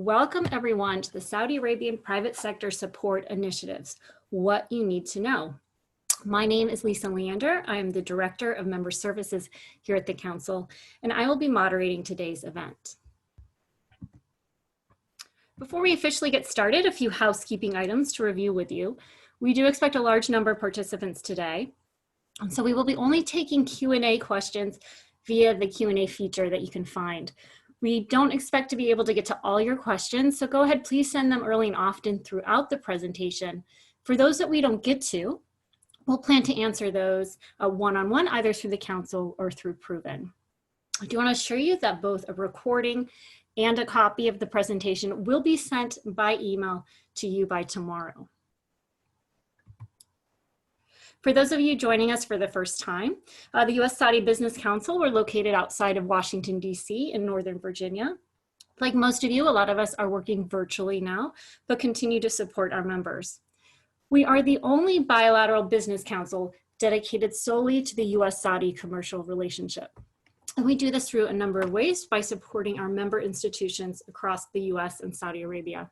Welcome everyone to the Saudi Arabian Private Sector Support Initiatives, What You Need to Know. My name is Lisa Leander. I am the Director of Member Services here at the Council, and I will be moderating today's event. Before we officially get started, a few housekeeping items to review with you. We do expect a large number of participants today, and so we will be only taking Q&A questions via the Q&A feature that you can find. We don't expect to be able to get to all your questions, so go ahead, please send them early and often throughout the presentation. For those that we don't get to, we'll plan to answer those one-on-one, either through the Council or through Proven. I do want to assure you that both a recording and a copy of the presentation will be sent by email to you by tomorrow. For those of you joining us for the first time, the U.S. Saudi Business Council, we're located outside of Washington, D.C. in Northern Virginia. Like most of you, a lot of us are working virtually now, but continue to support our members. We are the only bilateral business council dedicated solely to the U.S. Saudi commercial relationship. And we do this through a number of ways by supporting our member institutions across the U.S. and Saudi Arabia.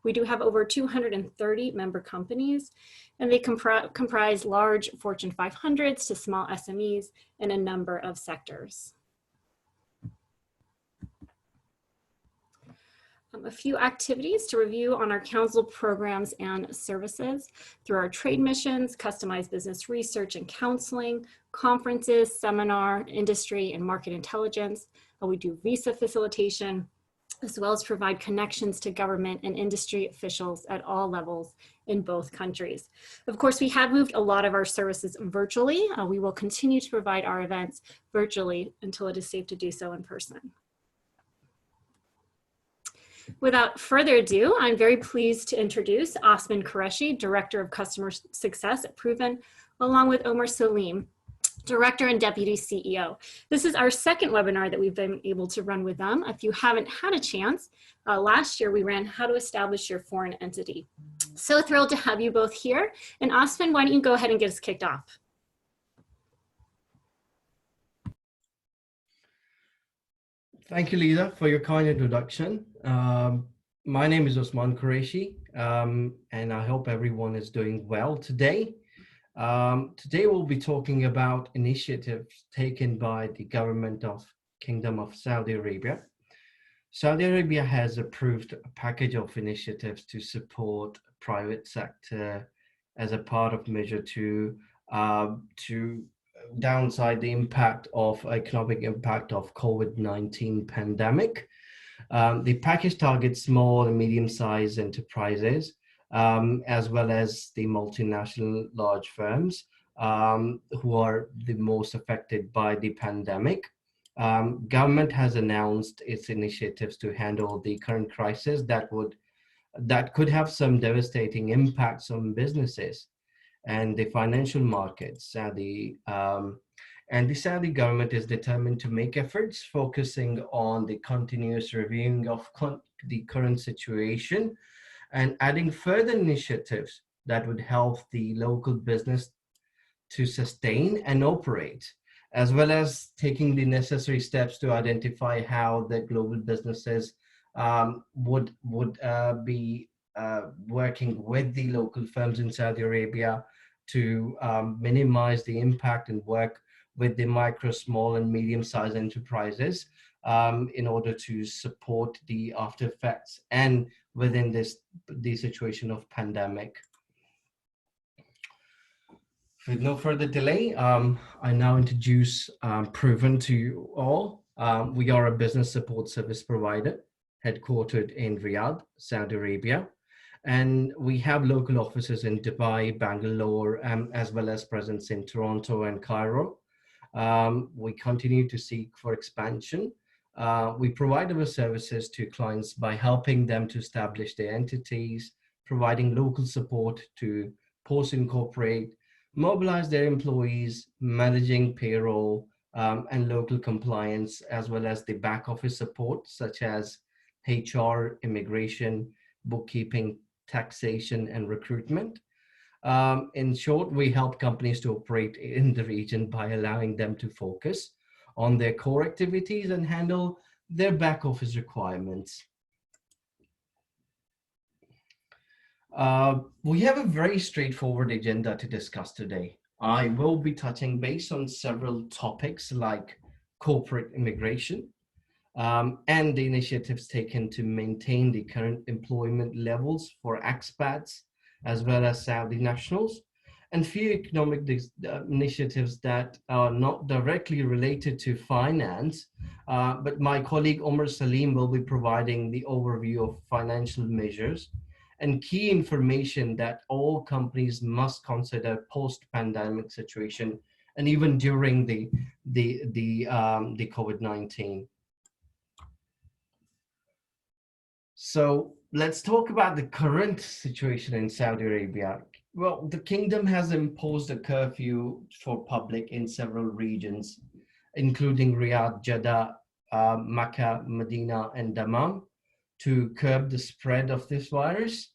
We do have over 230 member companies, and they comprise large Fortune 500s to small SMEs in a number of sectors. A few activities to review on our council programs and services through our trade missions, customized business research and counseling, conferences, seminar, industry and market intelligence. We do visa facilitation, as well as provide connections to government and industry officials at all levels in both countries. Of course, we have moved a lot of our services virtually. We will continue to provide our events virtually until it is safe to do so in person. Without further ado, I'm very pleased to introduce Osman Qureshi, Director of Customer Success at Proven, along with Omer Saleem, Director and Deputy CEO. This is our second webinar that we've been able to run with them. If you haven't had a chance, last year we ran How to Establish Your Foreign Entity. So thrilled to have you both here. And Osman, why don't you go ahead and get us kicked off? Thank you, Lisa, for your kind introduction. My name is Osman Qureshi, and I hope everyone is doing well today. Today we'll be talking about initiatives taken by the government of Kingdom of Saudi Arabia. Saudi Arabia has approved a package of initiatives to support private sector as a part of measure to downside the economic impact of COVID-19 pandemic. The package targets small and medium-sized enterprises, as well as the multinational large firms who are the most affected by the pandemic. Government has announced its initiatives to handle the current crisis that could have some devastating impacts on businesses and the financial markets. And the Saudi government is determined to make efforts focusing on the continuous reviewing of the current situation and adding further initiatives that would help the local business to sustain and operate, as well as taking the necessary steps to identify how the global businesses would be working with the local firms in Saudi Arabia to minimize the impact and work with the micro, small, and medium-sized enterprises in order to support the after effects and within the situation of pandemic. With no further delay, I now introduce Proven to you all. We are a business support service provider headquartered in Riyadh, Saudi Arabia. And we have local offices in Dubai, Bangalore, as well as presence in Toronto and Cairo. We continue to seek for expansion. We provide our services to clients by helping them to establish their entities, providing local support to post-incorporate, mobilize their employees, managing payroll and local compliance, as well as the back office support, such as HR, immigration, bookkeeping, taxation, and recruitment. In short, we help companies to operate in the region by allowing them to focus on their core activities and handle their back office requirements. We have a very straightforward agenda to discuss today. I will be touching base on several topics like corporate immigration, and the initiatives taken to maintain the current employment levels for expats as well as Saudi nationals, and few economic initiatives that are not directly related to finance. But my colleague Omer Saleem will be providing the overview of financial measures and key information that all companies must consider post-pandemic situation and even during the COVID-19. So let's talk about the current situation in Saudi Arabia. Well, the kingdom has imposed a curfew for public in several regions, including Riyadh, Jeddah, Makkah, Medina, and Dammam, to curb the spread of this virus.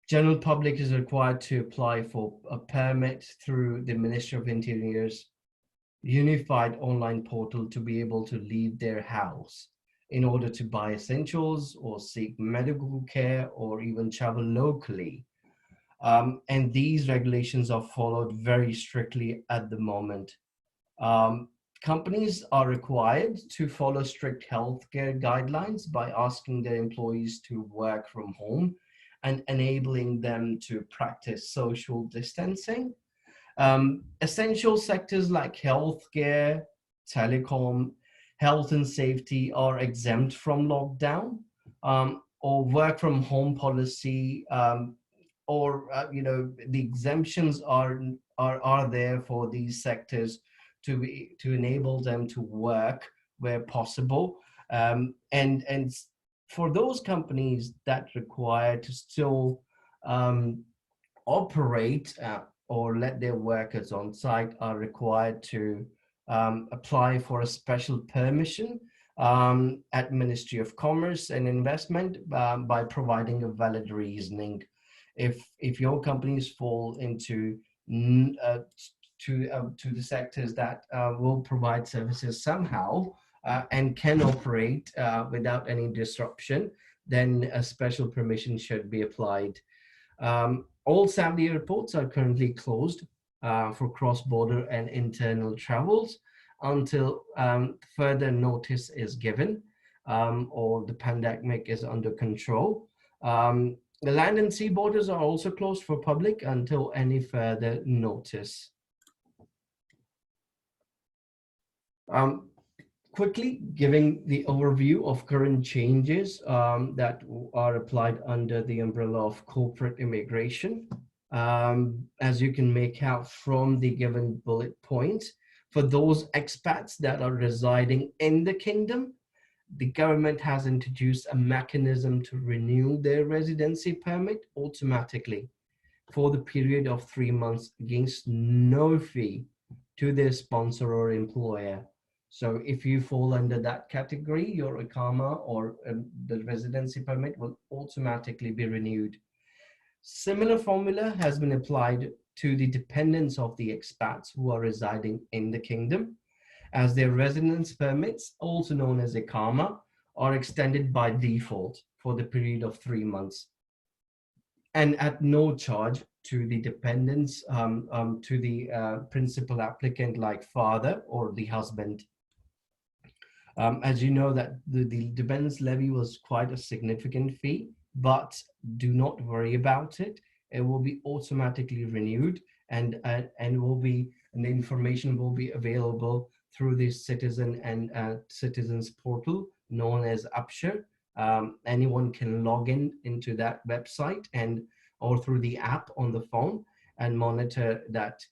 General public is required to apply for a permit through the Ministry of Interior's unified online portal to be able to leave their house in order to buy essentials or seek medical care or even travel locally. And these regulations are followed very strictly at the moment. Um, Companies are required to follow strict healthcare guidelines by asking their employees to work from home and enabling them to practice social distancing. Essential sectors like healthcare, telecom, health and safety are exempt from lockdown, or work from home policy, or the exemptions are there for these sectors to enable them to work where possible, and for those companies that require to still operate, or let their workers on site, are required to apply for a special permission at Ministry of Commerce and Investment, by providing a valid reasoning. If your companies fall into to the sectors that will provide services somehow, and can operate without any disruption, then a special permission should be applied. All Saudi airports are currently closed for cross-border and internal travels until further notice is given, or the pandemic is under control. The land and sea borders are also closed for public until any further notice. Quickly giving the overview of current changes that are applied under the umbrella of corporate immigration. As you can make out from the given bullet points, for those expats that are residing in the kingdom, the government has introduced a mechanism to renew their residency permit automatically for the period of 3 months against no fee to their sponsor or employer. So if you fall under that category, your Iqama or the residency permit will automatically be renewed. Similar formula has been applied to the dependents of the expats who are residing in the kingdom, as their residence permits, also known as Iqama, are extended by default for the period of 3 months, and at no charge to the dependents, to the principal applicant like father or the husband. As you know, that the dependence levy was quite a significant fee, but do not worry about it. It will be automatically renewed, and the information will be available through the citizen and citizens portal known as Upshur. Anyone can log into that website or through the app on the phone and monitor that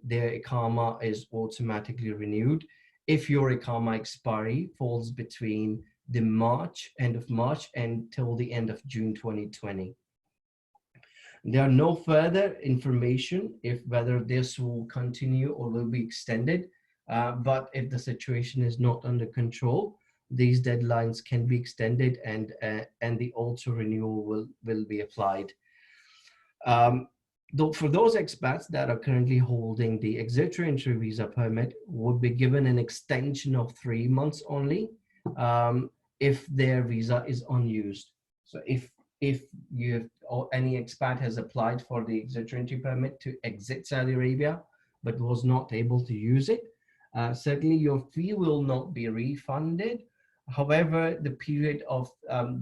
their Iqama is automatically renewed if your Iqama expiry falls between the end of March until the end of June 2020. There are no further information if whether this will continue or will be extended, but if the situation is not under control, these deadlines can be extended, and the auto renewal will be applied. For those expats that are currently holding the exit entry visa permit, would be given an extension of 3 months only if their visa is unused. So if if you or any expat has applied for the exit entry permit to exit Saudi Arabia but was not able to use it, certainly your fee will not be refunded. However, the period of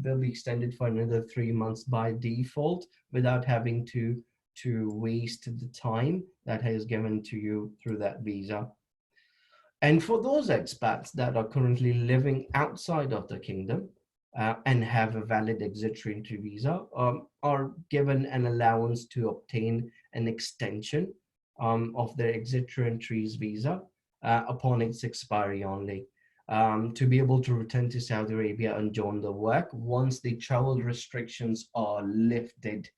will be extended for another 3 months by default without having to waste the time that is given to you through that visa. And for those expats that are currently living outside of the kingdom and have a valid exit entry visa, are given an allowance to obtain an extension of their exit entries visa upon its expiry only, to be able to return to Saudi Arabia and join the work once the travel restrictions are lifted.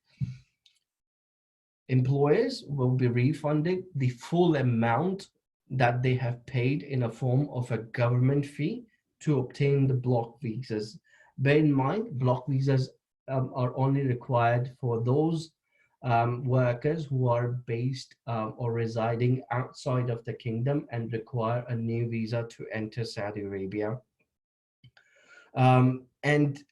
Employers will be refunded the full amount that they have paid in a form of a government fee to obtain the block visas. Bear in mind, block visas are only required for those workers who are based or residing outside of the kingdom and require a new visa to enter Saudi Arabia. And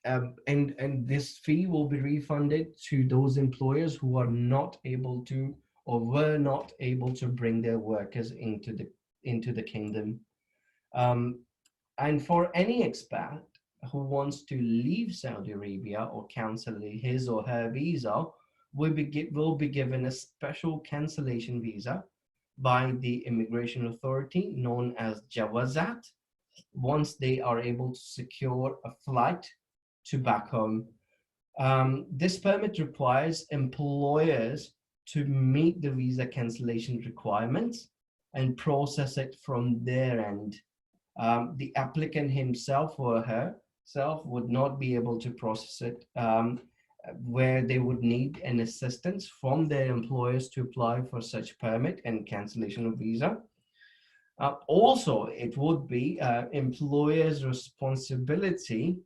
this fee will be refunded to those employers who are not able to or were not able to bring their workers into the kingdom. And for any expat who wants to leave Saudi Arabia or cancel his or her visa, will be given a special cancellation visa by the immigration authority known as Jawazat, once they are able to secure a flight to back home. This permit requires employers to meet the visa cancellation requirements and process it from their end. The applicant himself or herself would not be able to process it, where they would need an assistance from their employers to apply for such permit and cancellation of visa. Also, it would be employers' responsibility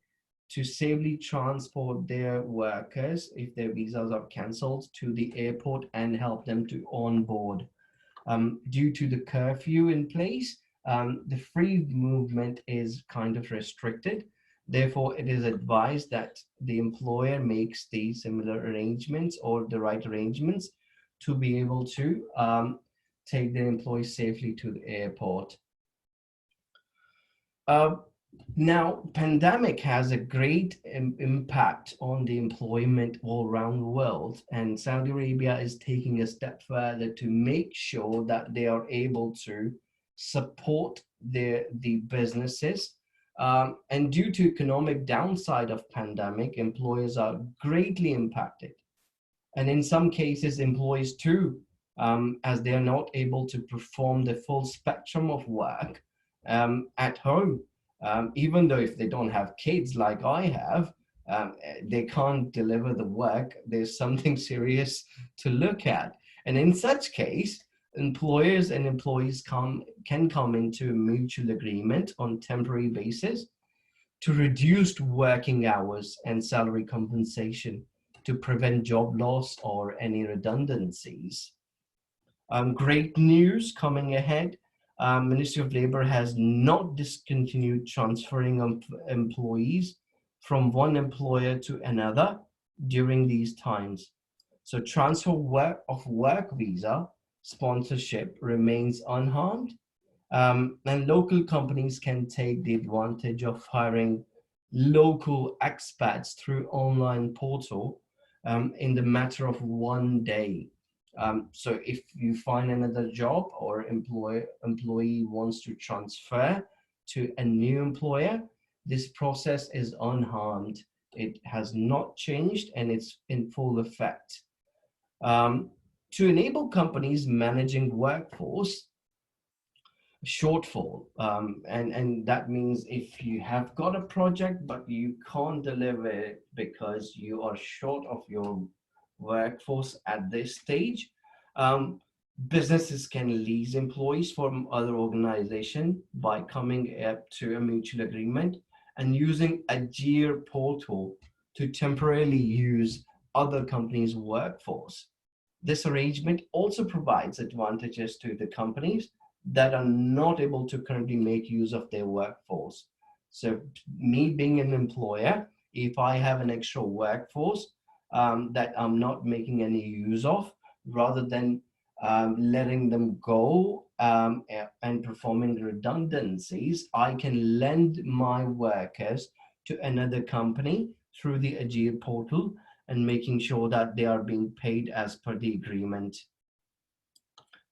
to safely transport their workers if their visas are cancelled to the airport and help them to onboard. Due to the curfew in place, the free movement is kind of restricted. Therefore, it is advised that the employer makes the similar arrangements or the right arrangements to be able to take their employees safely to the airport. Now, pandemic has a great impact on the employment all around the world, and Saudi Arabia is taking a step further to make sure that they are able to support the businesses. And due to economic downside of pandemic, employers are greatly impacted. And in some cases, employees too, as they are not able to perform the full spectrum of work at home. Even though if they don't have kids like I have, they can't deliver the work. There's something serious to look at. And in such case, employers and employees can come into a mutual agreement on temporary basis to reduce working hours and salary compensation to prevent job loss or any redundancies. Great news coming ahead. Ministry of Labor has not discontinued transferring employees from one employer to another during these times. So transfer of work visa sponsorship remains unharmed, and local companies can take the advantage of hiring local expats through online portal in the matter of 1 day. So if you find another job or employee wants to transfer to a new employer, this process is unharmed. It has not changed and it's in full effect. To enable companies managing workforce shortfall, and that means if you have got a project but you can't deliver it because you are short of your workforce at this stage, businesses can lease employees from other organizations by coming up to a mutual agreement and using a GEAR portal to temporarily use other companies' workforce. This arrangement also provides advantages to the companies that are not able to currently make use of their workforce. So me being an employer, if I have an extra workforce, that I'm not making any use of, rather than letting them go and performing redundancies, I can lend my workers to another company through the Agile portal and making sure that they are being paid as per the agreement.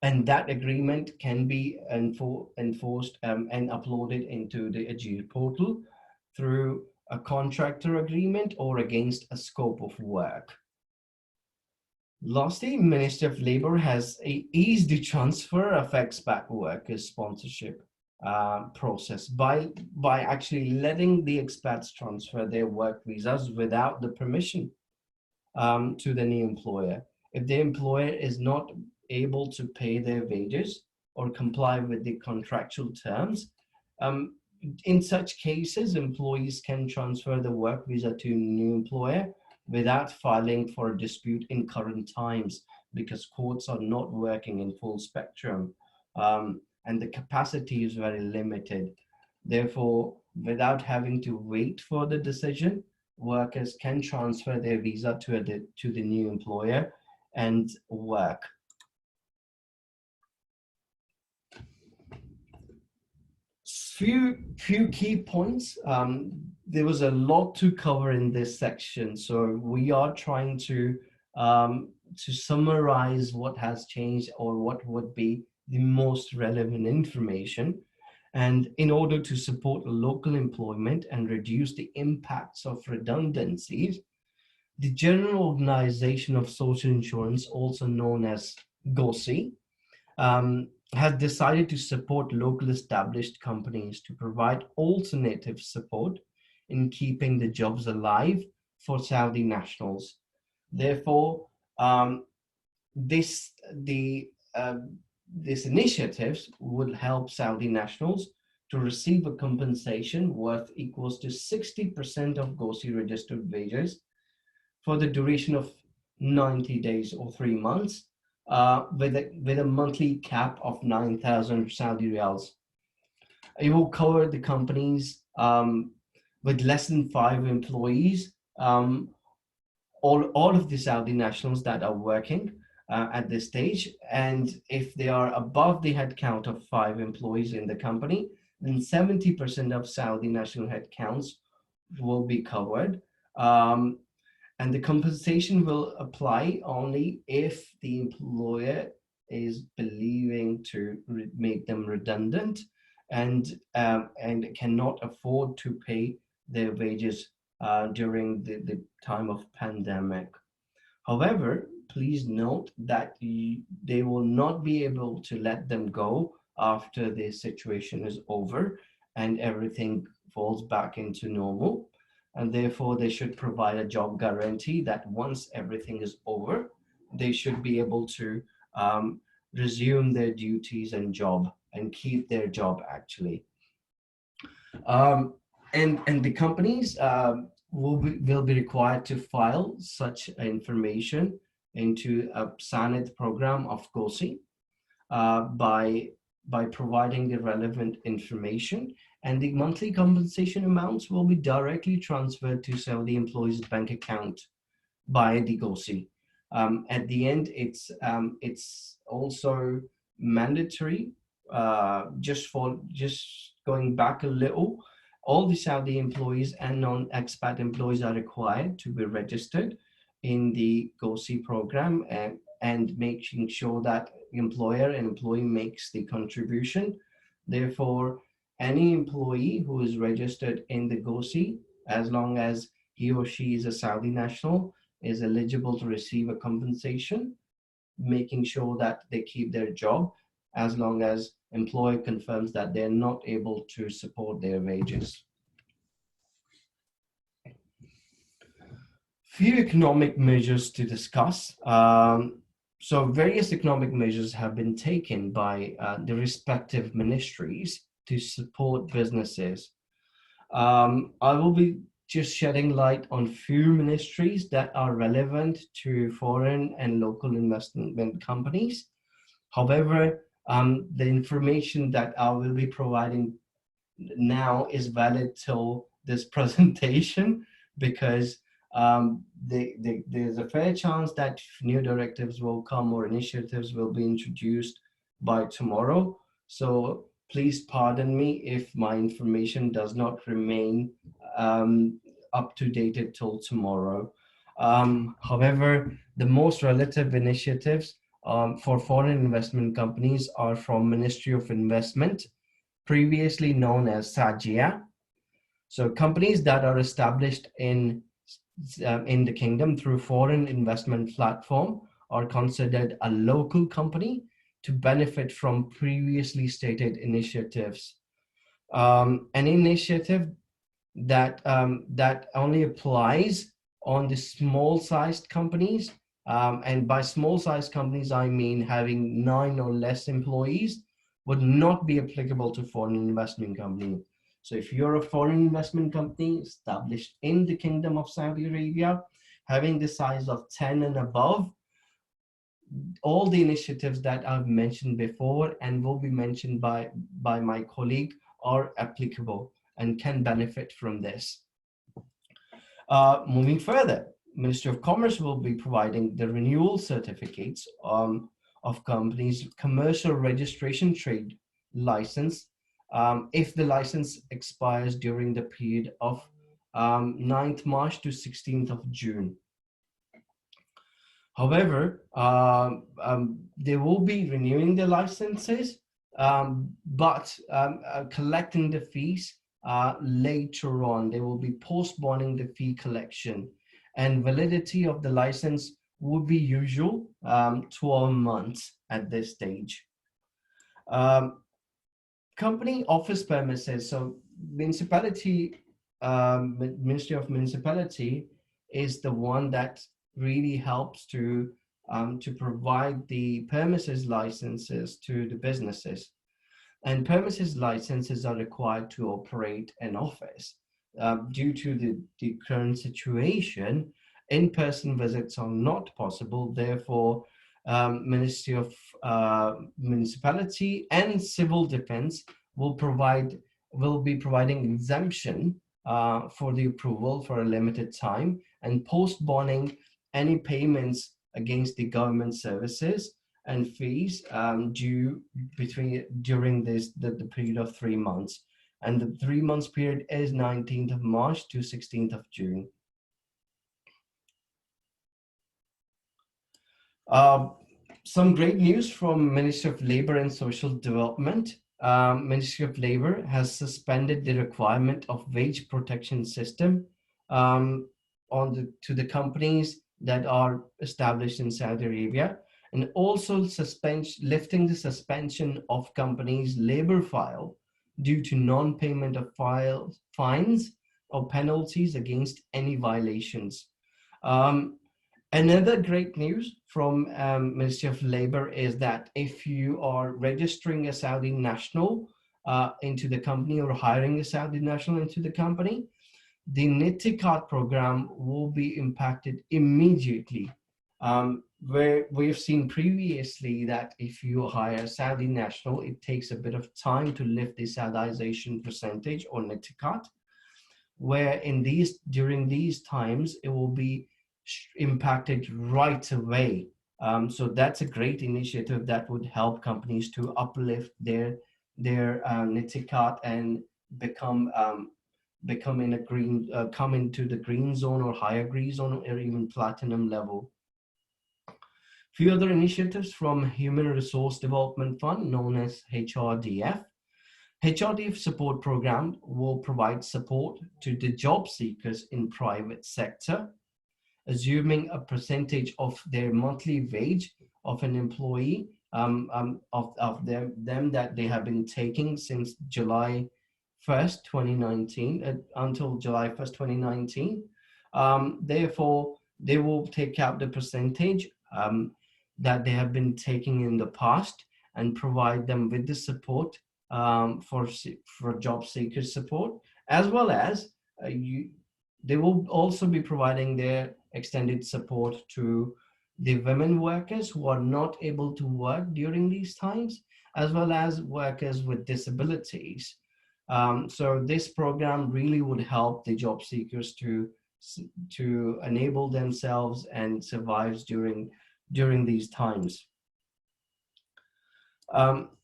And that agreement can be enforced and uploaded into the Agile portal through a contractor agreement or against a scope of work. Lastly, Ministry of Labour has eased the transfer of expat workers sponsorship process by actually letting the expats transfer their work visas without the permission to the new employer. If the employer is not able to pay their wages or comply with the contractual terms, um, in such cases, employees can transfer the work visa to a new employer without filing for a dispute in current times, because courts are not working in full spectrum and the capacity is very limited. Therefore, without having to wait for the decision, workers can transfer their visa to the new employer and work. Few key points. There was a lot to cover in this section, so we are trying to summarize what has changed or what would be the most relevant information. And in order to support local employment and reduce the impacts of redundancies, the General Organization of Social Insurance, also known as GOSI, has decided to support local established companies to provide alternative support in keeping the jobs alive for Saudi nationals. Therefore, this initiatives would help Saudi nationals to receive a compensation worth equals to 60% of GOSI registered wages for the duration of 90 days or 3 months, with a monthly cap of 9,000 Saudi riyals. It will cover the companies with less than 5 employees, all of the Saudi nationals that are working at this stage. And if they are above the headcount of 5 employees in the company, then 70% of Saudi national headcounts will be covered. And the compensation will apply only if the employer is believing to make them redundant and cannot afford to pay their wages during the time of pandemic. However, please note that they will not be able to let them go after the situation is over and everything falls back into normal. And therefore, they should provide a job guarantee that once everything is over, they should be able to resume their duties and job and keep their job actually. And the companies will be required to file such information into a SANID program of GOSI by providing the relevant information, and the monthly compensation amounts will be directly transferred to Saudi employees' bank account by the GOSI. At the end, it's also mandatory. Just going back a little, all the Saudi employees and non-expat employees are required to be registered in the GOSI program and making sure that employer and employee makes the contribution. Therefore, any employee who is registered in the GOSI, as long as he or she is a Saudi national, is eligible to receive a compensation, making sure that they keep their job as long as employer confirms that they're not able to support their wages. Few economic measures to discuss. So various economic measures have been taken by the respective ministries to support businesses. I will be just shedding light on few ministries that are relevant to foreign and local investment companies. However, the information that I will be providing now is valid till this presentation, because there's a fair chance that new directives will come or initiatives will be introduced by tomorrow. So please pardon me if my information does not remain up to date till tomorrow. However, the most relative initiatives for foreign investment companies are from Ministry of Investment, previously known as SAGIA. So companies that are established in the kingdom through foreign investment platform are considered a local company to benefit from previously stated initiatives. An initiative that only applies on the small-sized companies, and by small-sized companies I mean having 9 or less employees, would not be applicable to foreign investment company. So if you're a foreign investment company established in the Kingdom of Saudi Arabia, having the size of 10 and above, all the initiatives that I've mentioned before and will be mentioned by my colleague are applicable and can benefit from this. Moving further, Ministry of Commerce will be providing the renewal certificates of companies' commercial registration trade license if the license expires during the period of 9th March to 16th of June. However, they will be renewing the licenses, but collecting the fees later on. They will be postponing the fee collection, and validity of the license would be usual 12 months at this stage. Company office premises. So municipality, Ministry of Municipality is the one that really helps to provide the premises licenses to the businesses. And premises licenses are required to operate an office. Due to the current situation, in-person visits are not possible. Therefore, Ministry of Municipality and Civil Defense will be providing exemption for the approval for a limited time and postponing any payments against the government services and fees due during the period of 3 months. And the 3 months period is 19th of March to 16th of June. Some great news from Ministry of Labor and Social Development. Ministry of Labor has suspended the requirement of wage protection system to the companies that are established in Saudi Arabia, and also lifting the suspension of companies' labor file due to non-payment of fines or penalties against any violations. Another great news from Ministry of Labor is that if you are registering a Saudi national into the company or hiring a Saudi national into the company, the Nitikat program will be impacted immediately. Where we've seen previously that if you hire a Saudi national, it takes a bit of time to lift the Saudization percentage or Nitikat, where during these times, it will be impacted right away. So that's a great initiative that would help companies to uplift their Nitikat and come into the green zone or higher green zone or even platinum level. Few other initiatives from Human Resource Development Fund known as HRDF. HRDF support program will provide support to the job seekers in private sector, assuming a percentage of their monthly wage of an employee of them that they have been taking since July 1st, 2019 until July 1st, 2019. Therefore, they will take out the percentage that they have been taking in the past and provide them with the support for job seekers support, as well as they will also be providing their extended support to the women workers who are not able to work during these times, as well as workers with disabilities. So this program really would help the job seekers to to enable themselves and survives during these times.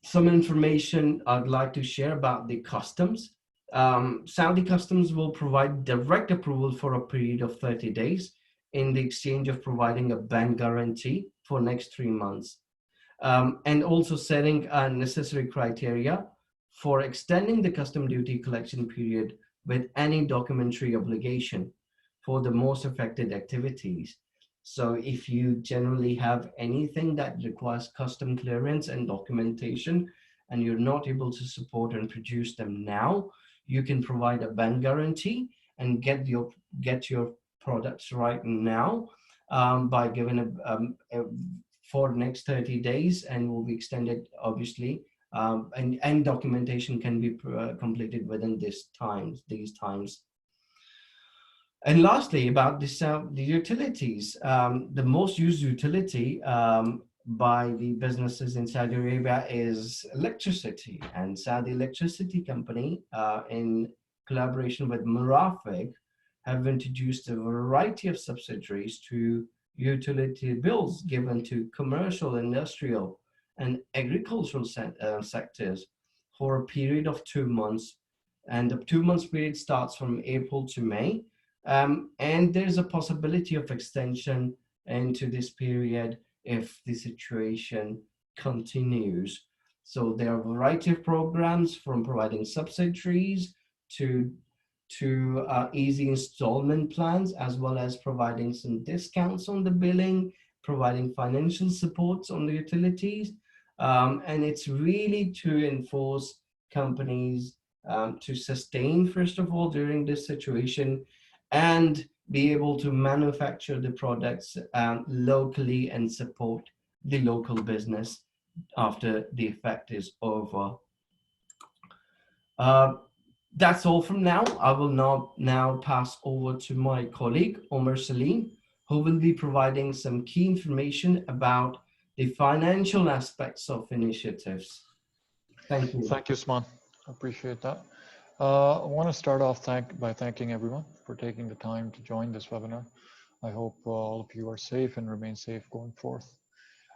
Some information I'd like to share about the customs. Saudi customs will provide direct approval for a period of 30 days in the exchange of providing a bank guarantee for next 3 months, and also setting a necessary criteria for extending the custom duty collection period with any documentary obligation for the most affected activities. So if you generally have anything that requires custom clearance and documentation, and you're not able to support and produce them now, you can provide a bank guarantee and get your products right now, by giving for next 30 days, and will be extended obviously, and documentation can be completed within these times. And lastly, about the utilities, the most used utility by the businesses in Saudi Arabia is electricity. And Saudi Electricity Company, in collaboration with Murafiq, have introduced a variety of subsidies to utility bills given to commercial, industrial, and agricultural sectors for a period of 2 months. And the 2 months period starts from April to May. And there's a possibility of extension into this period if the situation continues. So there are a variety of programs, from providing subsidies to easy installment plans, as well as providing some discounts on the billing, providing financial supports on the utilities. And it's really to enforce companies to sustain, first of all, during this situation, and be able to manufacture the products locally and support the local business after the effect is over. That's all from now. I will now pass over to my colleague, Omer Saleem, who will be providing some key information about the financial aspects of initiatives. Thank you. Thank you, Osman. I appreciate that. I want to start off by thanking everyone for taking the time to join this webinar. I hope all of you are safe and remain safe going forth.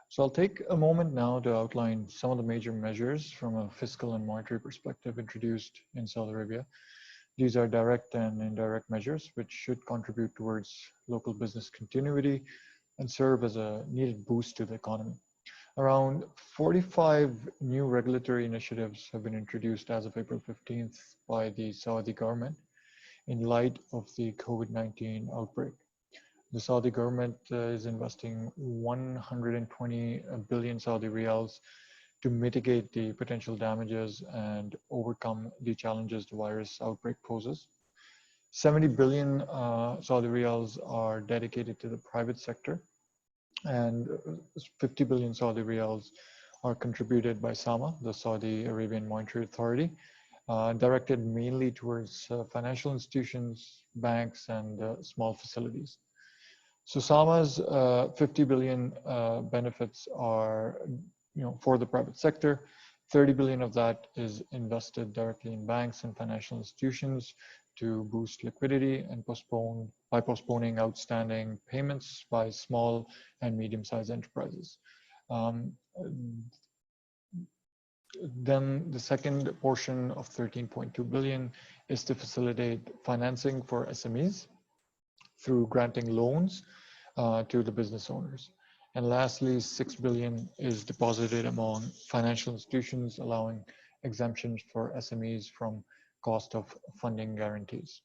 So I'll take a moment now to outline some of the major measures from a fiscal and monetary perspective introduced in Saudi Arabia. These are direct and indirect measures which should contribute towards local business continuity and serve as a needed boost to the economy. Around 45 new regulatory initiatives have been introduced as of April 15th by the Saudi government in light of the COVID-19 outbreak. The Saudi government is investing 120 billion Saudi riyals to mitigate the potential damages and overcome the challenges the virus outbreak poses. 70 billion Saudi riyals are dedicated to the private sector, and 50 billion Saudi riyals are contributed by SAMA, the Saudi Arabian Monetary Authority, directed mainly towards financial institutions, banks, and small facilities. So SAMA's 50 billion benefits are, for the private sector. 30 billion of that is invested directly in banks and financial institutions to boost liquidity and postponing outstanding payments by small and medium-sized enterprises. Then the second portion of 13.2 billion is to facilitate financing for SMEs through granting loans to the business owners. And lastly, 6 billion is deposited among financial institutions, allowing exemptions for SMEs from cost of funding guarantees.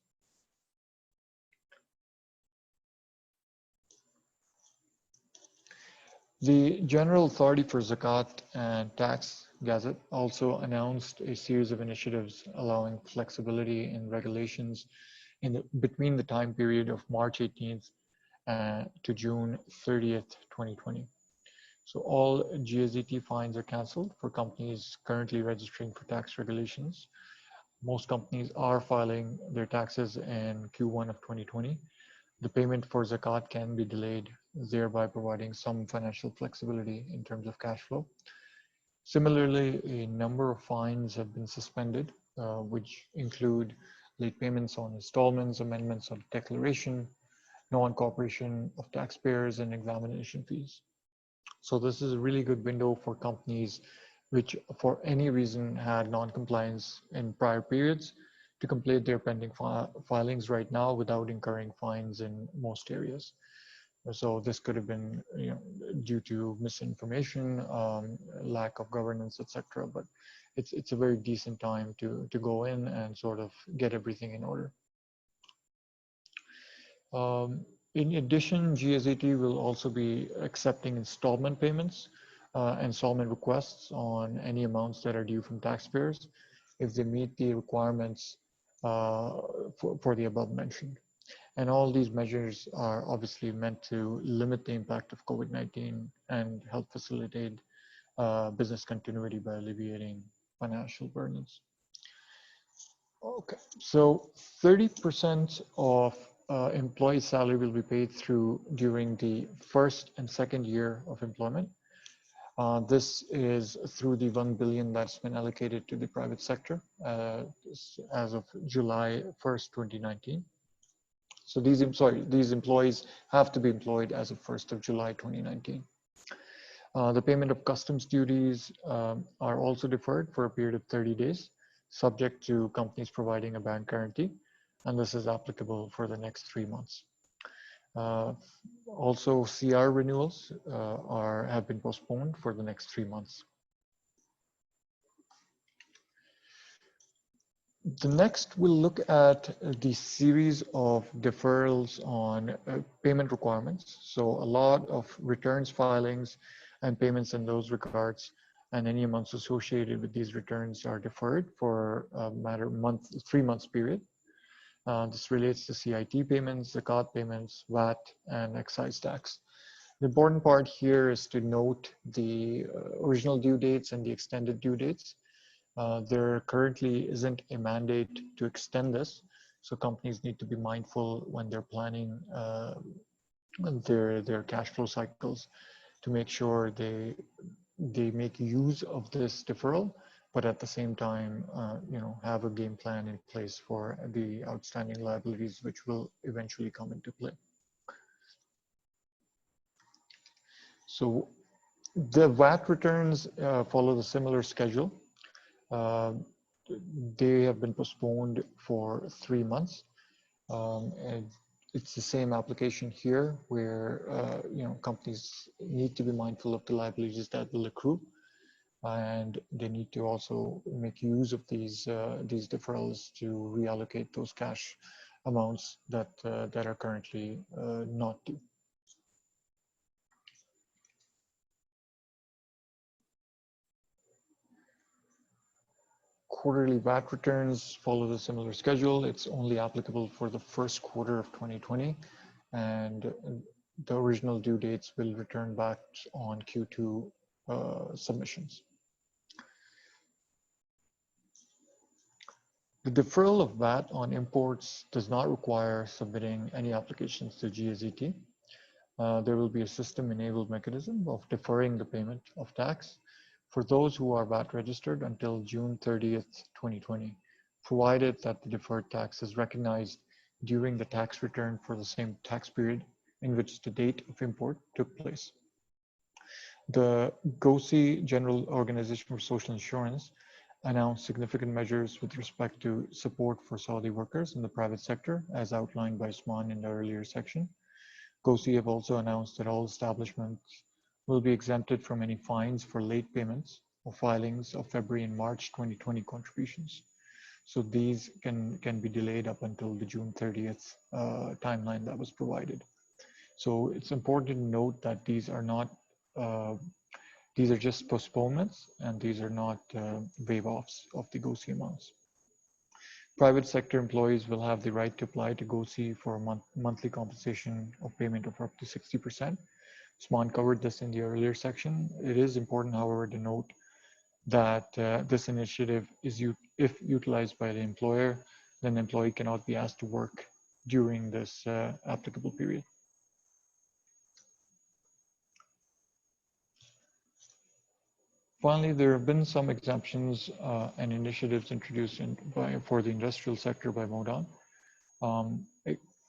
The General Authority for Zakat and Tax Gazette also announced a series of initiatives allowing flexibility in regulations between the time period of March 18th to June 30th, 2020. So all GSDT fines are cancelled for companies currently registering for tax regulations. Most companies are filing their taxes in Q1 of 2020. The payment for Zakat can be delayed, thereby providing some financial flexibility in terms of cash flow. Similarly, a number of fines have been suspended, which include late payments on installments, amendments of declaration, non-cooperation of taxpayers, and examination fees. So this is a really good window for companies which for any reason had non-compliance in prior periods to complete their pending filings right now without incurring fines in most areas. So this could have been, due to misinformation, lack of governance, etc. But it's a very decent time to go in and sort of get everything in order. In addition, GSAT will also be accepting installment payments, installment requests on any amounts that are due from taxpayers if they meet the requirements for the above mentioned. And all these measures are obviously meant to limit the impact of COVID-19 and help facilitate business continuity by alleviating financial burdens. Okay, so 30% of employee salary will be paid during the first and second year of employment. This is through the 1 billion that's been allocated to the private sector as of July 1st, 2019. So these employees have to be employed as of 1st of July 2019. The payment of customs duties are also deferred for a period of 30 days, subject to companies providing a bank guarantee, and this is applicable for the next 3 months. Also, CR renewals have been postponed for the next 3 months. The next, we'll look at the series of deferrals on payment requirements. So a lot of returns filings and payments in those regards, and any amounts associated with these returns are deferred for a 3 months period. This relates to CIT payments, zakat payments, VAT, and excise tax. The important part here is to note the original due dates and the extended due dates. There currently isn't a mandate to extend this, so companies need to be mindful when they're planning their cash flow cycles to make sure they make use of this deferral, but at the same time, have a game plan in place for the outstanding liabilities which will eventually come into play. So the VAT returns follow the similar schedule. They have been postponed for 3 months. And it's the same application here where companies need to be mindful of the liabilities that will accrue, and they need to also make use of these deferrals to reallocate those cash amounts that are currently not due. Quarterly VAT returns follow the similar schedule. It's only applicable for the first quarter of 2020, and the original due dates will return back on Q2 submissions. The deferral of VAT on imports does not require submitting any applications to GSET. There will be a system-enabled mechanism of deferring the payment of tax for those who are VAT registered until June 30th, 2020, provided that the deferred tax is recognized during the tax return for the same tax period in which the date of import took place. The GOSI, General Organization for Social Insurance, announced significant measures with respect to support for Saudi workers in the private sector, as outlined by Osman in the earlier section. GOSI have also announced that all establishments will be exempted from any fines for late payments or filings of February and March 2020 contributions. So these can be delayed up until the June 30th timeline that was provided. So it's important to note that these are not, these are just postponements, and these are not waive-offs of the GOSI amounts. Private sector employees will have the right to apply to GOSI for a monthly compensation of payment of up to 60%. Osman covered this in the earlier section. It is important, however, to note that this initiative is, if utilized by the employer, then the employee cannot be asked to work during this applicable period. Finally, there have been some exemptions and initiatives introduced for the industrial sector by MODAN.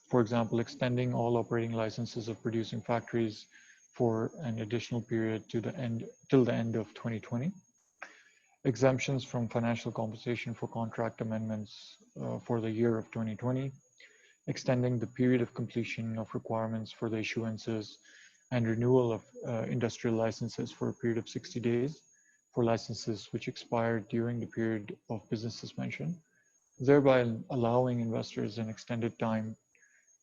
For example, extending all operating licenses of producing factories for an additional period till the end of 2020. Exemptions from financial compensation for contract amendments for the year of 2020. Extending the period of completion of requirements for the issuances and renewal of industrial licenses for a period of 60 days for licenses which expired during the period of business suspension, thereby allowing investors an extended time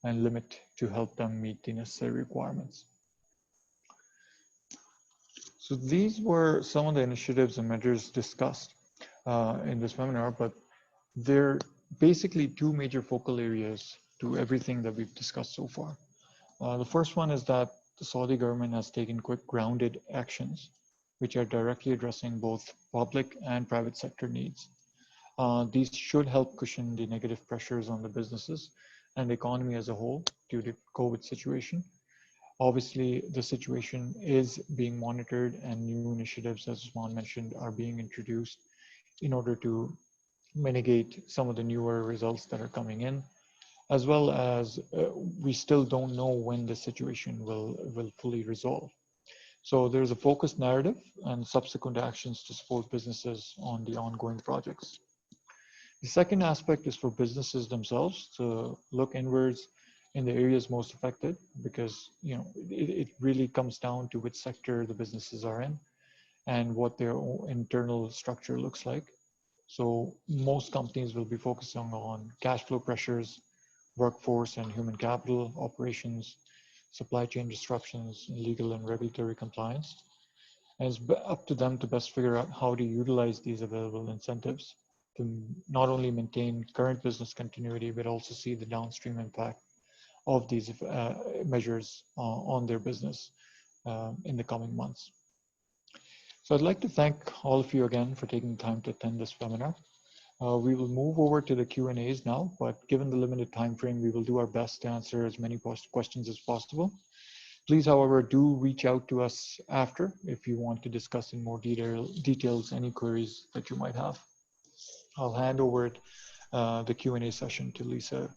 and limit to help them meet the necessary requirements. So these were some of the initiatives and measures discussed in this webinar, but there are basically two major focal areas to everything that we've discussed so far. The first one is that the Saudi government has taken quick, grounded actions, which are directly addressing both public and private sector needs. These should help cushion the negative pressures on the businesses and the economy as a whole due to COVID situation. Obviously, the situation is being monitored and new initiatives, as Osman mentioned, are being introduced in order to mitigate some of the newer results that are coming in, as well as we still don't know when the situation will fully resolve. So there's a focused narrative and subsequent actions to support businesses on the ongoing projects. The second aspect is for businesses themselves to look inwards in the areas most affected, because it really comes down to which sector the businesses are in and what their internal structure looks like. So most companies will be focusing on cash flow pressures, workforce and human capital operations, supply chain disruptions, legal and regulatory compliance. And it's up to them to best figure out how to utilize these available incentives to not only maintain current business continuity, but also see the downstream impact of these measures on their business in the coming months. So I'd like to thank all of you again for taking the time to attend this webinar. We will move over to the Q&As now, but given the limited time frame, we will do our best to answer as many questions as possible. Please, however, do reach out to us after if you want to discuss in more details any queries that you might have. I'll hand over the Q&A session to Lisa.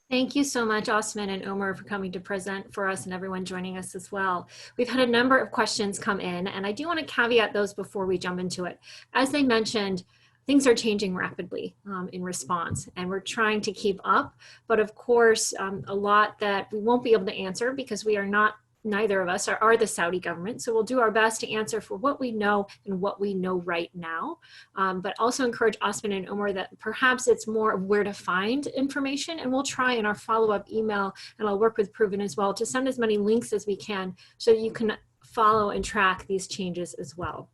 Thank you so much, Osman and Omer, for coming to present for us and everyone joining us as well. We've had a number of questions come in, and I do want to caveat those before we jump into it. As they mentioned, things are changing rapidly in response, and we're trying to keep up. But of course, a lot that we won't be able to answer because we are not, neither of us are the Saudi government. So we'll do our best to answer for what we know and what we know right now. But also encourage Osman and Omer that perhaps it's more of where to find information. And we'll try in our follow-up email, and I'll work with Proven as well, to send as many links as we can so that you can follow and track these changes as well.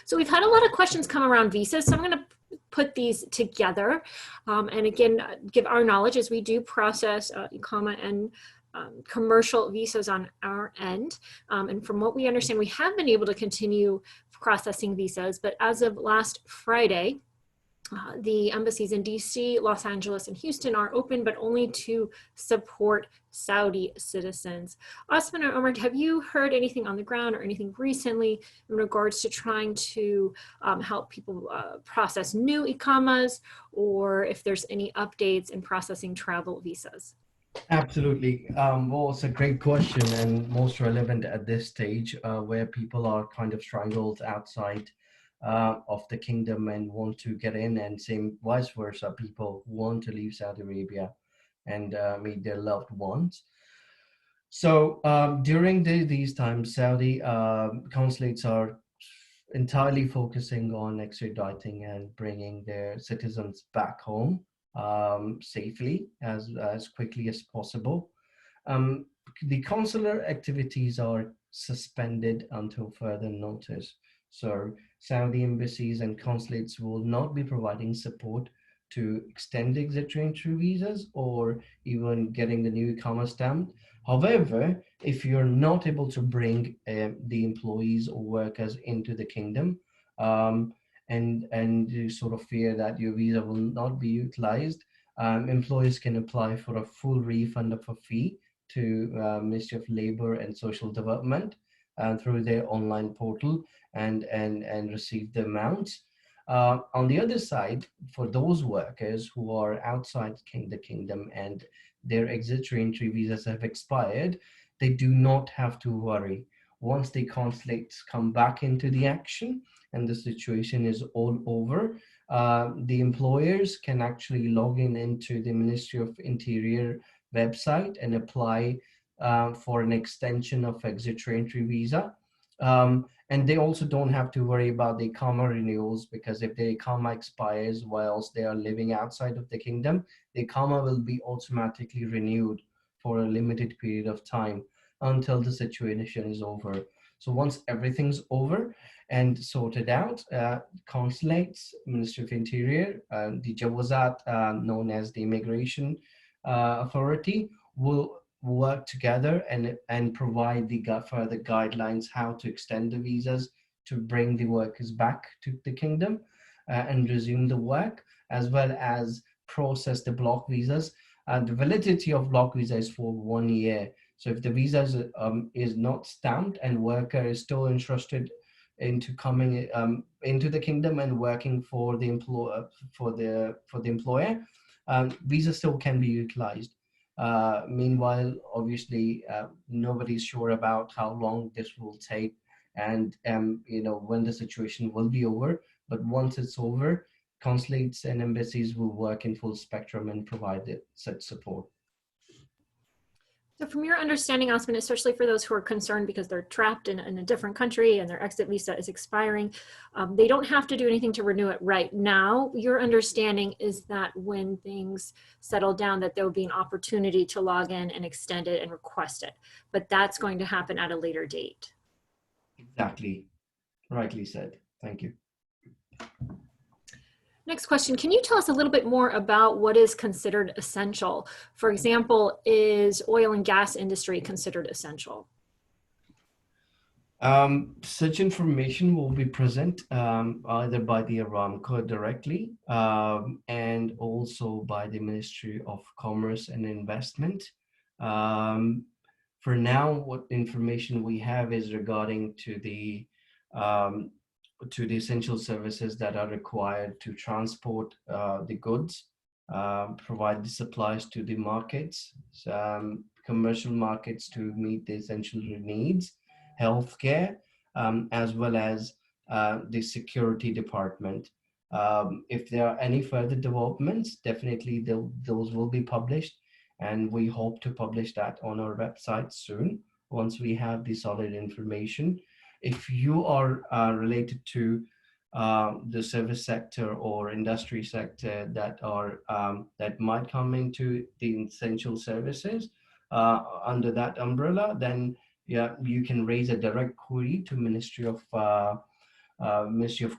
So we've had a lot of questions come around visas, so I'm going to put these together and again give our knowledge as we do process Iqama and commercial visas on our end. And from what we understand, we have been able to continue processing visas, but as of last Friday, the embassies in DC, Los Angeles, and Houston are open, but only to support Saudi citizens. Osman or Omer, have you heard anything on the ground or anything recently in regards to trying to help people process new Iqamas, or if there's any updates in processing travel visas? Absolutely. Well, it's a great question and most relevant at this stage where people are kind of strangled outside of the kingdom and want to get in, and same vice versa, people want to leave Saudi Arabia and meet their loved ones. So during these times, Saudi consulates are entirely focusing on extraditing and bringing their citizens back home safely as quickly as possible. The consular activities are suspended until further notice. So Saudi embassies and consulates will not be providing support to extend exit entry visas or even getting the new Iqama stamped. However, if you're not able to bring the employees or workers into the kingdom, and you sort of fear that your visa will not be utilized, employers can apply for a full refund of a fee to Ministry of Labor and Social Development. through their online portal and receive the amounts. On the other side, for those workers who are outside the kingdom and their exit entry visas have expired, they do not have to worry. Once the consulates come back into the action and the situation is all over, the employers can actually log in into the Ministry of Interior website and apply for an extension of exit entry visa. And they also don't have to worry about the IQAMA renewals, because if the IQAMA expires whilst they are living outside of the kingdom, the IQAMA will be automatically renewed for a limited period of time until the situation is over. So once everything's over and sorted out, consulates, Ministry of Interior, the Jawazat, known as the Immigration Authority, will work together and provide the further guidelines how to extend the visas to bring the workers back to the kingdom and resume the work, as well as process the block visas. The validity of block visa is for 1 year. So if the visa is not stamped and worker is still interested into coming into the kingdom and working for the employer, visa still can be utilized. Meanwhile, obviously, nobody's sure about how long this will take and when the situation will be over. But once it's over, consulates and embassies will work in full spectrum and provide such support. So from your understanding, Osman, especially for those who are concerned because they're trapped in a different country and their exit visa is expiring, they don't have to do anything to renew it right now. Your understanding is that when things settle down, that there will be an opportunity to log in and extend it and request it. But that's going to happen at a later date. Exactly. Rightly said. Thank you. Next question, can you tell us a little bit more about what is considered essential? For example, is oil and gas industry considered essential? Such information will be present either by the Aramco directly and also by the Ministry of Commerce and Investment. For now, what information we have is regarding to the essential services that are required to transport the goods, provide the supplies to the markets, commercial markets to meet the essential needs, healthcare, as well as the security department. If there are any further developments, definitely those will be published, and we hope to publish that on our website soon once we have the solid information. If you are related to the service sector or industry sector that might come into the essential services under that umbrella, then yeah, you can raise a direct query to Ministry of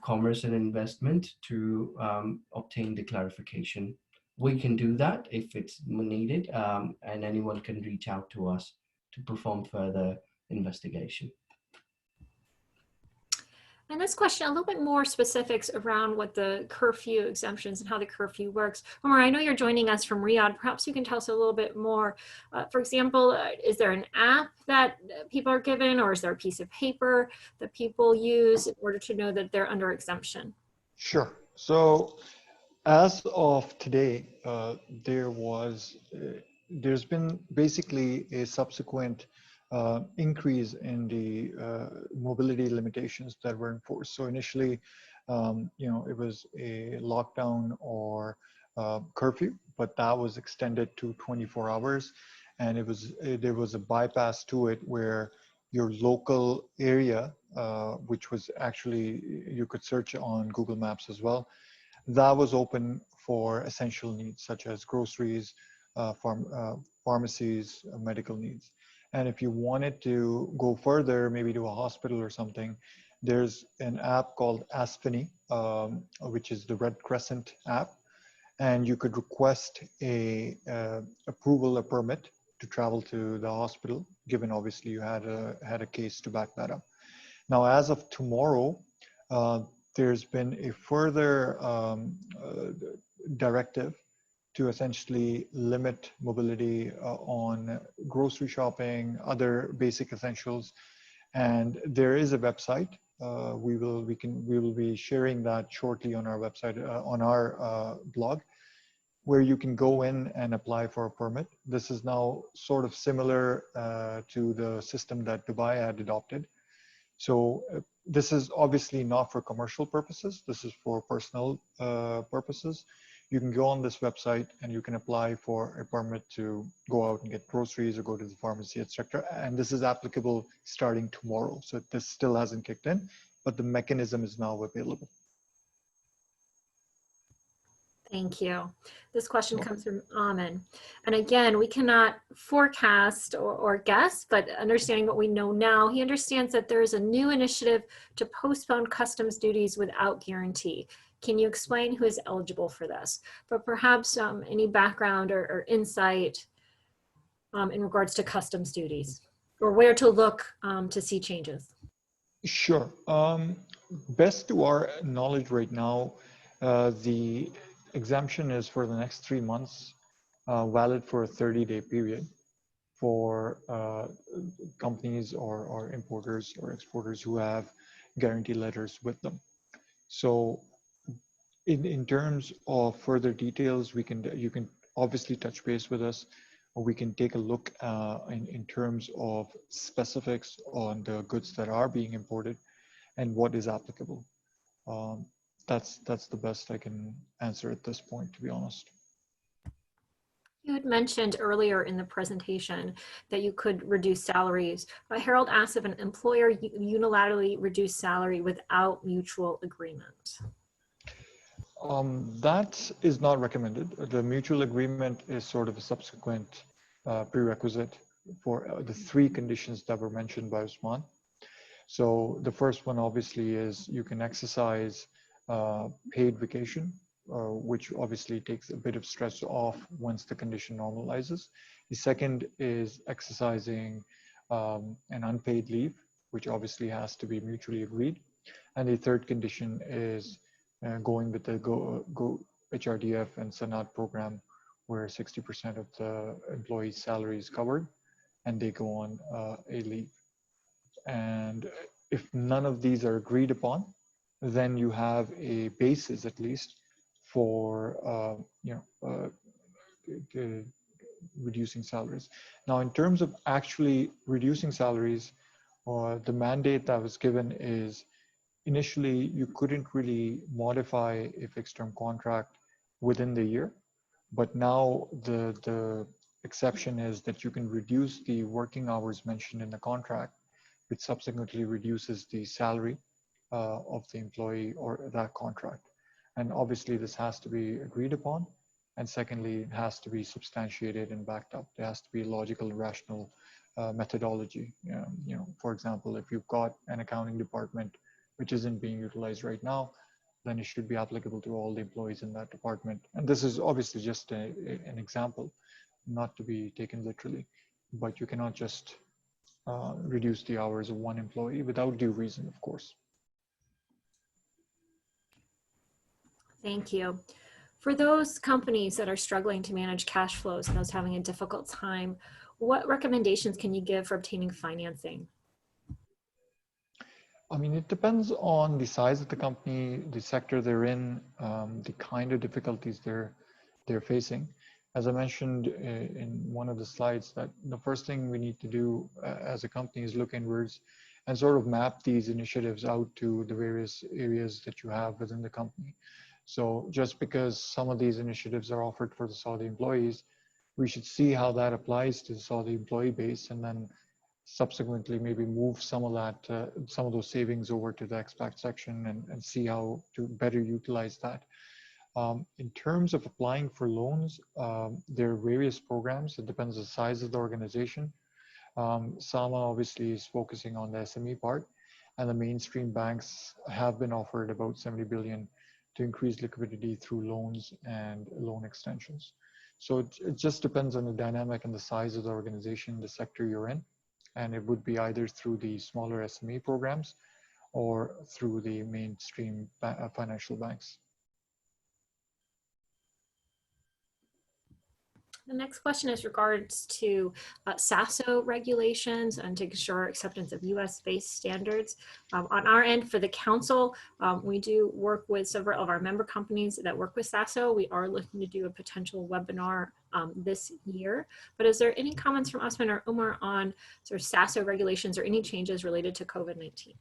Commerce and Investment to obtain the clarification. We can do that if it's needed, and anyone can reach out to us to perform further investigation. And this question, a little bit more specifics around what the curfew exemptions and how the curfew works. Omer, I know you're joining us from Riyadh. Perhaps you can tell us a little bit more. For example, is there an app that people are given, or is there a piece of paper that people use in order to know that they're under exemption? Sure. So as of today, there's been basically a subsequent increase in the mobility limitations that were enforced. So initially, it was a lockdown or curfew, but that was extended to 24 hours. And there was a bypass to it where your local area, which was actually, you could search on Google Maps as well, that was open for essential needs such as groceries, pharmacies, medical needs. And if you wanted to go further, maybe to a hospital or something, there's an app called Aspany, which is the Red Crescent app. And you could request a approval, a permit to travel to the hospital, given obviously you had a case to back that up. Now, as of tomorrow, there's been a further directive to essentially limit mobility on grocery shopping, other basic essentials. And there is a website. We will be sharing that shortly on our website, on our blog, where you can go in and apply for a permit. This is now sort of similar to the system that Dubai had adopted. So this is obviously not for commercial purposes. This is for personal purposes. You can go on this website and you can apply for a permit to go out and get groceries or go to the pharmacy, etc. And this is applicable starting tomorrow. So this still hasn't kicked in, but the mechanism is now available. Thank you. This question comes from Osman. And again, we cannot forecast or guess, but understanding what we know now, he understands that there is a new initiative to postpone customs duties without guarantee. Can you explain who is eligible for this? But perhaps any background or insight in regards to customs duties, or where to look to see changes? Sure. Best to our knowledge right now, the exemption is for the next 3 months, valid for a 30-day period for companies or importers or exporters who have guarantee letters with them. So in terms of further details, you can obviously touch base with us, or we can take a look in terms of specifics on the goods that are being imported and what is applicable. That's the best I can answer at this point, to be honest. You had mentioned earlier in the presentation that you could reduce salaries. Harold asked if an employer unilaterally reduced salary without mutual agreement. That is not recommended. The mutual agreement is sort of a subsequent prerequisite for the 3 conditions that were mentioned by Osman. So the first one obviously is you can exercise paid vacation, which obviously takes a bit of stress off once the condition normalizes. The second is exercising an unpaid leave, which obviously has to be mutually agreed. And the third condition is going with the Go HRDF and Sanat program, where 60% of the employee's salary is covered and they go on a leave. And if none of these are agreed upon, then you have a basis at least for reducing salaries. Now, in terms of actually reducing salaries, the mandate that was given is initially you couldn't really modify a fixed term contract within the year, but now the exception is that you can reduce the working hours mentioned in the contract, which subsequently reduces the salary of the employee or that contract. And obviously this has to be agreed upon. And secondly, it has to be substantiated and backed up. There has to be a logical and rational methodology. For example, if you've got an accounting department which isn't being utilized right now, then it should be applicable to all the employees in that department. And this is obviously just an example, not to be taken literally, but you cannot just reduce the hours of one employee without due reason, of course. Thank you. For those companies that are struggling to manage cash flows and those having a difficult time, what recommendations can you give for obtaining financing? I mean, it depends on the size of the company, the sector they're in, the kind of difficulties they're facing. As I mentioned in one of the slides, that the first thing we need to do as a company is look inwards and sort of map these initiatives out to the various areas that you have within the company. So just because some of these initiatives are offered for the Saudi employees, we should see how that applies to the Saudi employee base, and then subsequently maybe move some of that, some of those savings over to the expat section and see how to better utilize that. In terms of applying for loans, there are various programs. It depends on the size of the organization. SAMA obviously is focusing on the SME part, and the mainstream banks have been offered about 70 billion to increase liquidity through loans and loan extensions. So it just depends on the dynamic and the size of the organization, the sector you're in. And it would be either through the smaller SME programs or through the mainstream financial banks. The next question is regards to SASO regulations and to ensure acceptance of US-based standards. On our end for the council, we do work with several of our member companies that work with SASO. We are looking to do a potential webinar this year. But is there any comments from Osman or Omer on sort of SASO regulations or any changes related to COVID-19?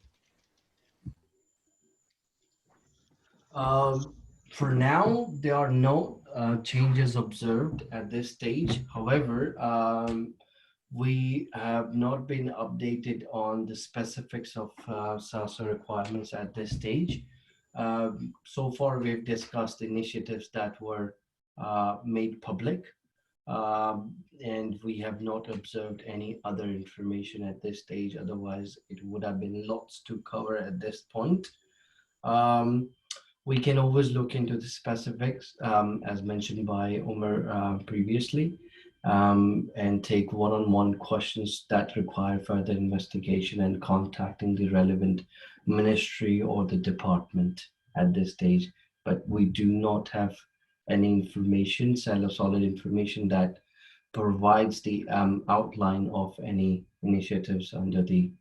For now, there are no changes observed at this stage. However, we have not been updated on the specifics of SASA requirements at this stage. So far, we've discussed initiatives that were made public, and we have not observed any other information at this stage. Otherwise, it would have been lots to cover at this point. We can always look into the specifics, as mentioned by Omer previously, and take one-on-one questions that require further investigation and contacting the relevant ministry or the department at this stage. But we do not have any information, solid information that provides the outline of any initiatives under the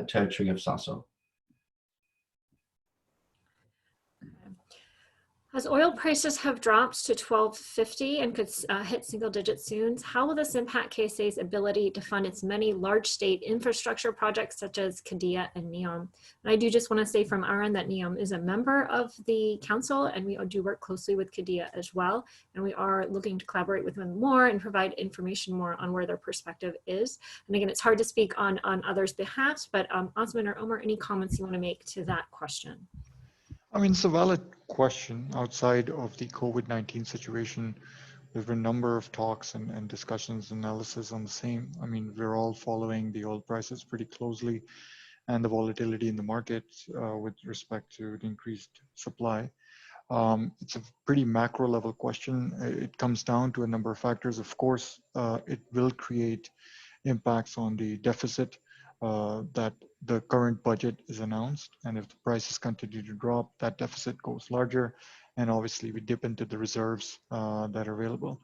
territory of SASO. As oil prices have dropped to $12.50 and could hit single digits soon, how will this impact KSA's ability to fund its many large state infrastructure projects such as Qiddiya and NEOM? And I do just want to say from our end that NEOM is a member of the council, and we do work closely with Qiddiya as well. And we are looking to collaborate with them more and provide information more on where their perspective is. And again, it's hard to speak on others' behalf, but Osman or Omer, any comments you want to make to that question? I mean, it's a valid question. Outside of the COVID-19 situation, there have been a number of talks and discussions, analysis on the same. I mean, we're all following the oil prices pretty closely and the volatility in the market with respect to the increased supply. It's a pretty macro level question. It comes down to a number of factors. Of course, it will create impacts on the deficit that the current budget is announced, and if the prices continue to drop, that deficit goes larger, and obviously we dip into the reserves that are available.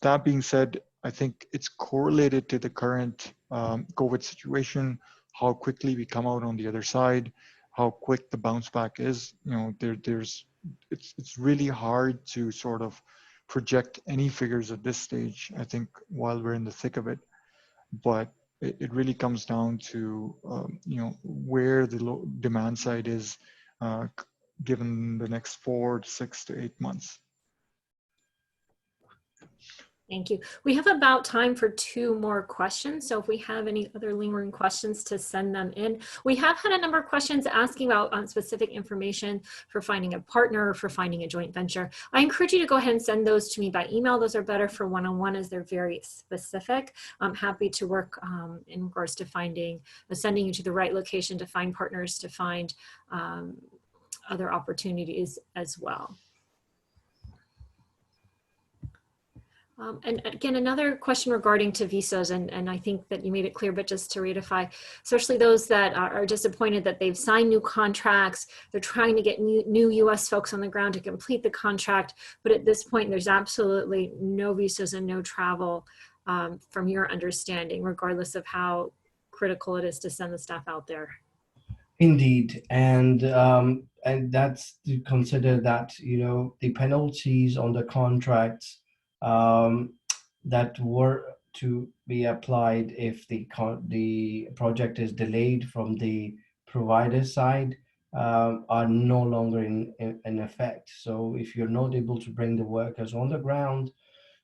That being said, I think it's correlated to the current COVID situation, how quickly we come out on the other side, how quick the bounce back is. You know, it's really hard to sort of project any figures at this stage, I think, while we're in the thick of it. But it really comes down to you know, where the low demand side is given the next 4 to 6 to 8 months. Thank you. We have about time for 2 more questions. So if we have any other lingering questions, to send them in. We have had a number of questions asking about specific information for finding a partner or for finding a joint venture. I encourage you to go ahead and send those to me by email. Those are better for one-on-one as they're very specific. I'm happy to work in regards to sending you to the right location to find partners, to find other opportunities as well. And again, another question regarding to visas, and I think that you made it clear, but just to ratify, especially those that are disappointed that they've signed new contracts, they're trying to get new US folks on the ground to complete the contract, but at this point, there's absolutely no visas and no travel from your understanding, regardless of how critical it is to send the staff out there. Indeed, and that's to consider that, you know, the penalties on the contracts that were to be applied if the project is delayed from the provider side are no longer in effect. So if you're not able to bring the workers on the ground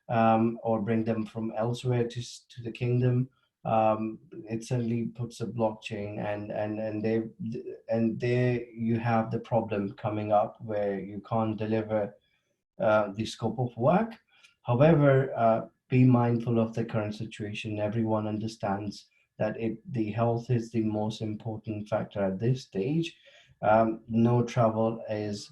or bring them from elsewhere to the kingdom, it certainly puts a blockchain, and there you have the problem coming up where you can't deliver the scope of work. However, be mindful of the current situation. Everyone understands that the health is the most important factor at this stage. No travel is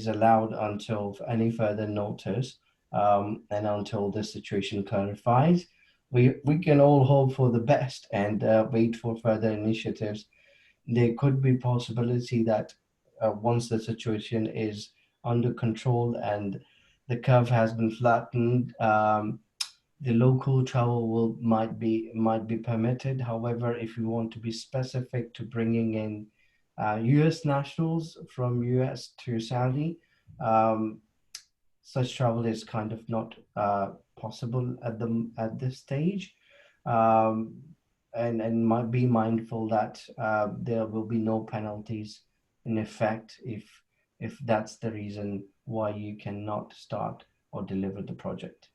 allowed until any further notice, and until the situation clarifies. We can all hope for the best and wait for further initiatives. There could be possibility that once the situation is under control and the curve has been flattened. The local travel might be permitted. However, if you want to be specific to bringing in U.S. nationals from U.S. to Saudi, such travel is kind of not possible at this stage. And might be mindful that there will be no penalties in effect if that's the reason why you cannot start or deliver the project.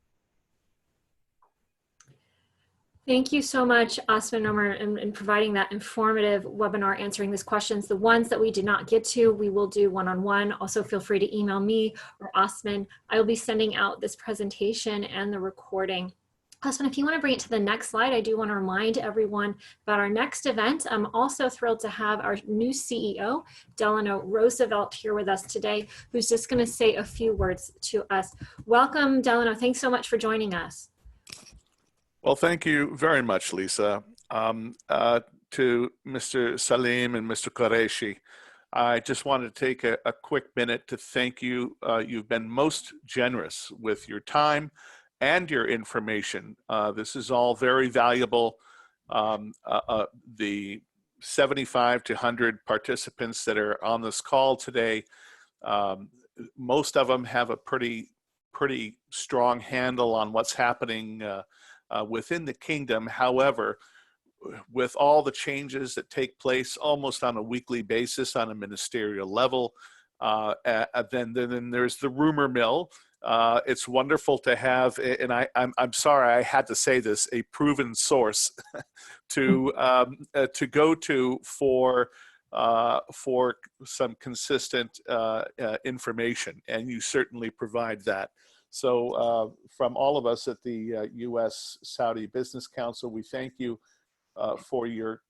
Thank you so much, Osman and Omer, in providing that informative webinar, answering these questions. The ones that we did not get to, we will do one-on-one. Also, feel free to email me or Osman. I will be sending out this presentation and the recording. Osman, if you want to bring it to the next slide, I do want to remind everyone about our next event. I'm also thrilled to have our new CEO, Delano Roosevelt, here with us today, who's just going to say a few words to us. Welcome, Delano. Thanks so much for joining us. Well, thank you very much, Lisa. To Mr. Saleem and Mr. Qureshi, I just wanted to take a quick minute to thank you. You've been most generous with your time and your information. This is all very valuable. The 75 to 100 participants that are on this call today, most of them have a pretty strong handle on what's happening within the kingdom. However, with all the changes that take place almost on a weekly basis on a ministerial level, then there's the rumor mill. It's wonderful to have, and I'm sorry I had to say this, a proven source to go to for some consistent information, and you certainly provide that. So from all of us at the U.S. Saudi Business Council, we thank you for your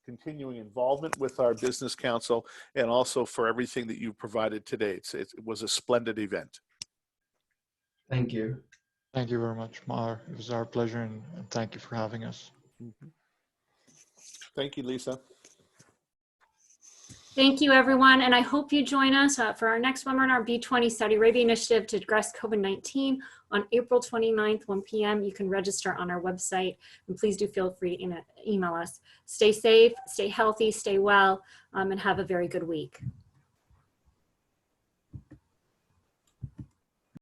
continuing involvement with our business council, and also for everything that you provided today. It was a splendid event. Thank you. Thank you very much, Mar. It was our pleasure, and thank you for having us. Thank you, Lisa. Thank you, everyone. And I hope you join us for our next webinar, B20 Saudi Arabia Initiative to Address COVID-19 on April 29th, 1 p.m. You can register on our website, and please do feel free to email us. Stay safe, stay healthy, stay well, and have a very good week.